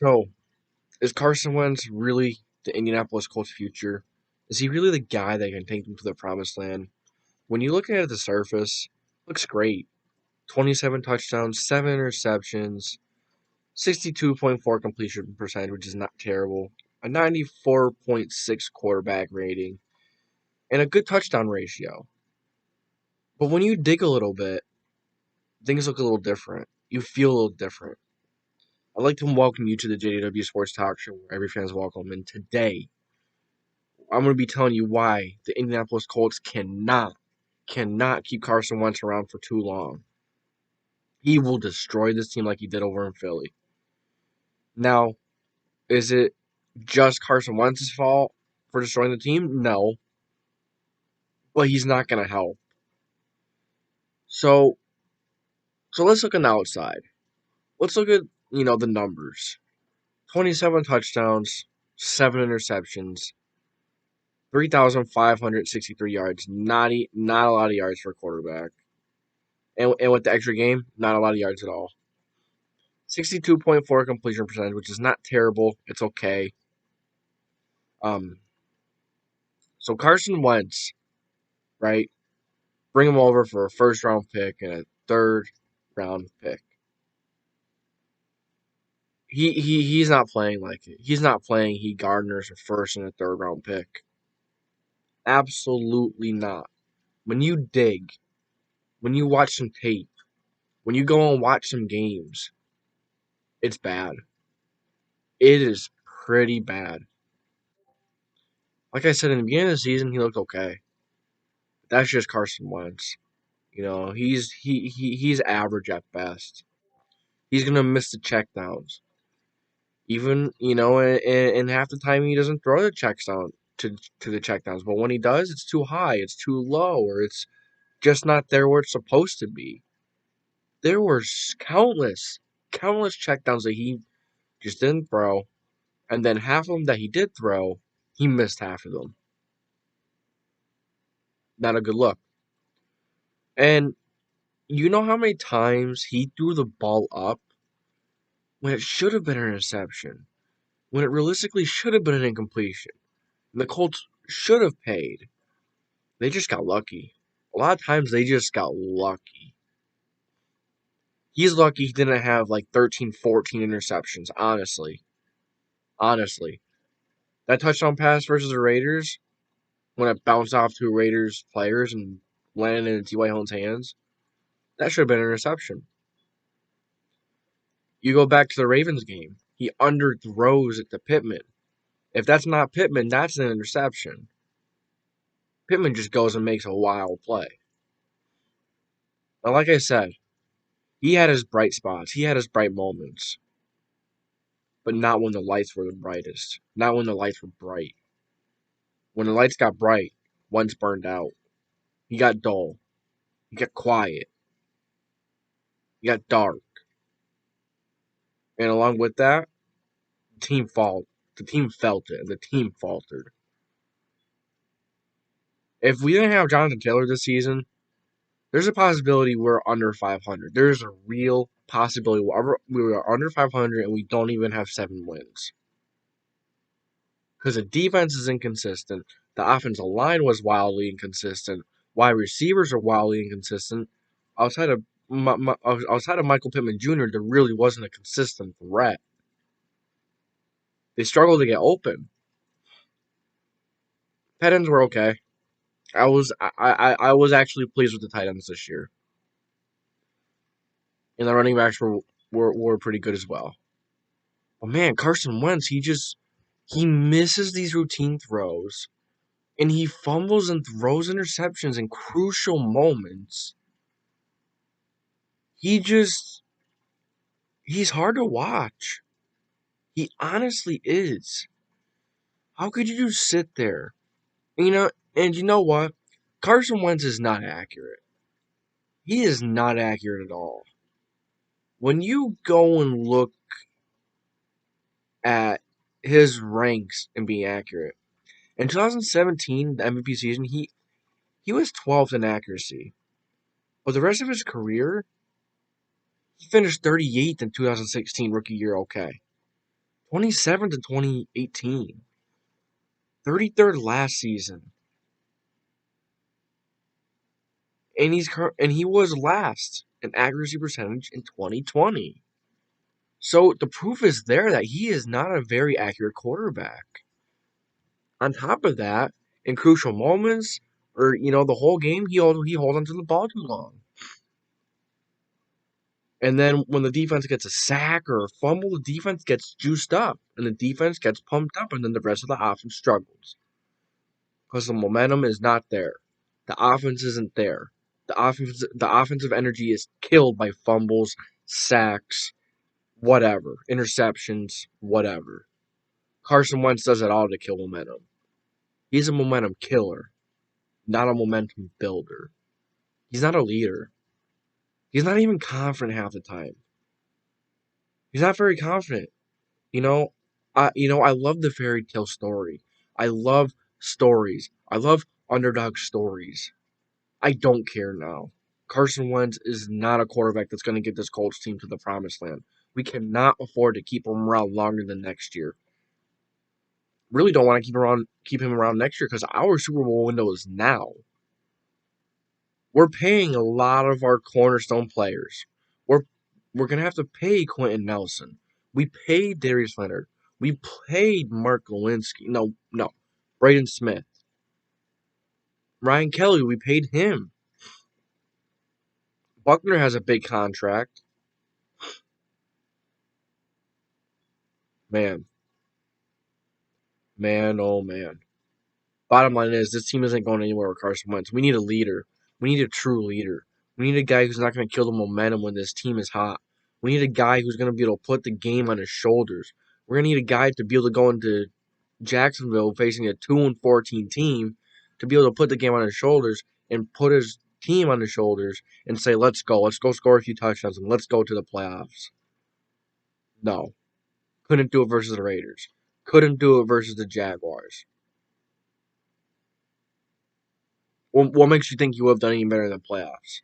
So, is Carson Wentz really the Indianapolis Colts' future? Is he really the guy that can take them to the promised land? When you look at it at the surface, looks great. 27 touchdowns, 7 interceptions, 62.4 completion percentage, which is not terrible. A 94.6 quarterback rating, and a good touchdown ratio. But when you dig a little bit, things look a little different. You feel a little different. I'd like to welcome you to the JDW Sports Talk Show, where every fan is welcome. And today, I'm going to be telling you why the Indianapolis Colts cannot keep Carson Wentz around for too long. He will destroy this team like he did over in Philly. Now, is it just Carson Wentz's fault for destroying the team? No, but he's not going to help. So let's look on the outside. Let's look at the numbers. 27 touchdowns, 7 interceptions, 3,563 yards. Not a lot of yards for a quarterback. And with the extra game, not a lot of yards at all. 62.4 completion percentage, which is not terrible. It's okay. So Carson Wentz, right? Bring him over for a first round pick and a third round pick. He's not playing like it. He's not playing. He garners a first and a third round pick. Absolutely not. When you dig, when you watch some tape, when you go and watch some games, it's bad. It is pretty bad. Like I said in the beginning of the season, he looked okay. That's just Carson Wentz. He's average at best. He's gonna miss the checkdowns. Even and half the time he doesn't throw the checks down to the checkdowns. But when he does, it's too high, it's too low, or it's just not there where it's supposed to be. There were countless checkdowns that he just didn't throw, and then half of them that he did throw, he missed half of them. Not a good look. And you know how many times he threw the ball up when it should have been an interception, when it realistically should have been an incompletion. And the Colts should have paid. They just got lucky. A lot of times they just got lucky. He's lucky he didn't have like 13, 14 interceptions, honestly. Honestly. That touchdown pass versus the Raiders, when it bounced off two Raiders players and landed in T.Y. Hilton's hands, that should have been an interception. You go back to the Ravens game. He underthrows it to Pittman. If that's not Pittman, that's an interception. Pittman just goes and makes a wild play. Now, like I said, he had his bright spots. He had his bright moments. But not when the lights were the brightest. Not when the lights were bright. When the lights got bright, Wentz burned out. He got dull. He got quiet. He got dark. And along with that, the team felt it, and the team faltered. If we didn't have Jonathan Taylor this season, there's a possibility we're under 500. There's a real possibility we are under 500 and we don't even have 7 wins. Because the defense is inconsistent. The offensive line was wildly inconsistent. Wide receivers are wildly inconsistent. Outside of Michael Pittman Jr., there really wasn't a consistent threat. They struggled to get open. Tight ends were okay. I was actually pleased with the tight ends this year. And the running backs were pretty good as well. But man, Carson Wentz, he misses these routine throws. And he fumbles and throws interceptions in crucial moments. He's hard to watch. He honestly is. How could you just sit there? And you know what? Carson Wentz is not accurate. He is not accurate at all. When you go and look at his ranks and being accurate, in 2017, the MVP season, he was 12th in accuracy. But the rest of his career, he finished 38th in 2016 rookie year, okay. 27th in 2018. 33rd last season. And he was last in accuracy percentage in 2020. So the proof is there that he is not a very accurate quarterback. On top of that, in crucial moments, or the whole game, he holds onto the ball too long. And then when the defense gets a sack or a fumble, the defense gets juiced up, and the defense gets pumped up, and then the rest of the offense struggles because the momentum is not there. The offense isn't there. The offensive energy is killed by fumbles, sacks, whatever, interceptions, whatever. Carson Wentz does it all to kill momentum. He's a momentum killer, not a momentum builder. He's not a leader. He's not even confident half the time. He's not very confident. I love the fairy tale story. I love stories. I love underdog stories. I don't care now. Carson Wentz is not a quarterback that's going to get this Colts team to the promised land. We cannot afford to keep him around longer than next year. Really don't want to keep him around next year because our Super Bowl window is now. We're paying a lot of our cornerstone players. We're gonna have to pay Quentin Nelson. We paid Darius Leonard. We paid Mark Lewinsky. No, Braden Smith. Ryan Kelly, we paid him. Buckner has a big contract. Man, oh man. Bottom line is, this team isn't going anywhere with Carson Wentz. We need a leader. We need a true leader. We need a guy who's not going to kill the momentum when this team is hot. We need a guy who's going to be able to put the game on his shoulders. We're going to need a guy to be able to go into Jacksonville facing a 2-14 team to be able to put the game on his shoulders and put his team on his shoulders and say, let's go score a few touchdowns and let's go to the playoffs. No. Couldn't do it versus the Raiders. Couldn't do it versus the Jaguars. What makes you think you would have done any better in the playoffs?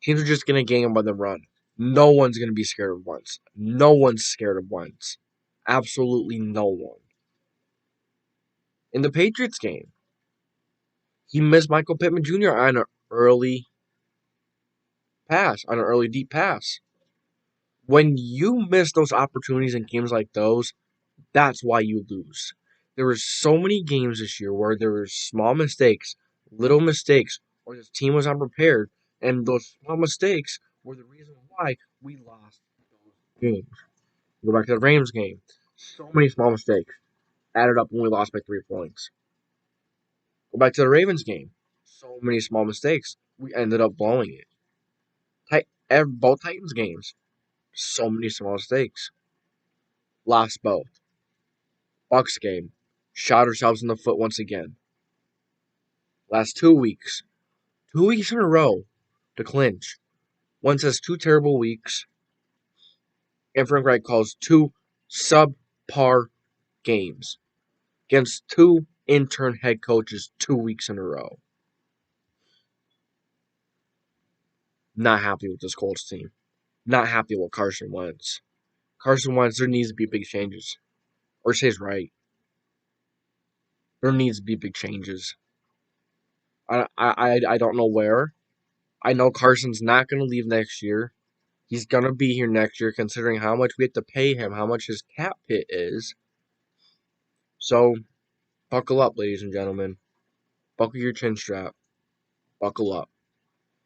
Teams are just going to gang up on the run. No one's going to be scared of Wentz. No one's scared of Wentz. Absolutely no one. In the Patriots game, he missed Michael Pittman Jr. on an early deep pass. When you miss those opportunities in games like those, that's why you lose. There were so many games this year where there were small mistakes, little mistakes, or this team was unprepared, and those small mistakes were the reason why we lost those games. Go back to the Rams game. So many small mistakes added up when we lost by 3 points. Go back to the Ravens game. So many small mistakes. We ended up blowing it. Both Titans games. So many small mistakes. Lost both. Bucks game. Shot ourselves in the foot once again. Last 2 weeks. 2 weeks in a row to clinch. One says 2 terrible weeks. And Frank Reich calls 2 subpar games against 2 intern head coaches 2 weeks in a row. Not happy with this Colts team. Not happy with Carson Wentz. Carson Wentz, there needs to be big changes. Or says right. There needs to be big changes. I don't know where. I know Carson's not going to leave next year. He's going to be here next year considering how much we have to pay him, how much his cap hit is. So, buckle up, ladies and gentlemen. Buckle your chin strap. Buckle up.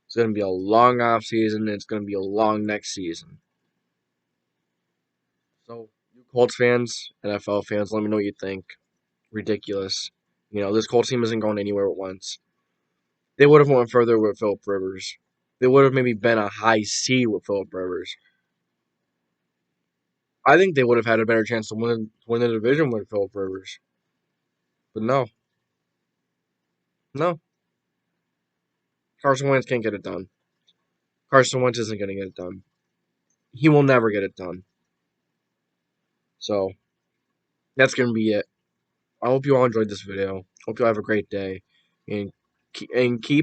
It's going to be a long offseason, and it's going to be a long next season. So, you Colts fans, NFL fans, let me know what you think. Ridiculous. This Colts team isn't going anywhere at once. They would have went further with Philip Rivers. They would have maybe been a high seed with Philip Rivers. I think they would have had a better chance to win the division with Philip Rivers. But no. Carson Wentz can't get it done. Carson Wentz isn't going to get it done. He will never get it done. So, that's going to be it. I hope you all enjoyed this video. Hope you all have a great day. And keep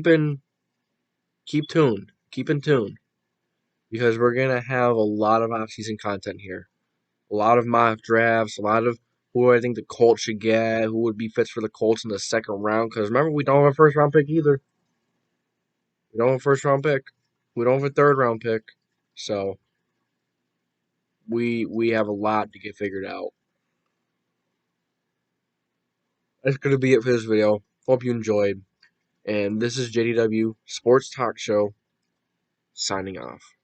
in tune. Keep in tune. Because we're going to have a lot of off-season content here. a lot of mock drafts, a lot of who I think the Colts should get, who would be fits for the Colts in the second round. Because remember, we don't have a first round pick either. We don't have a first round pick. We don't have a third round pick. So we have a lot to get figured out. That's gonna be it for this video. Hope you enjoyed. And this is JDW Sports Talk Show signing off.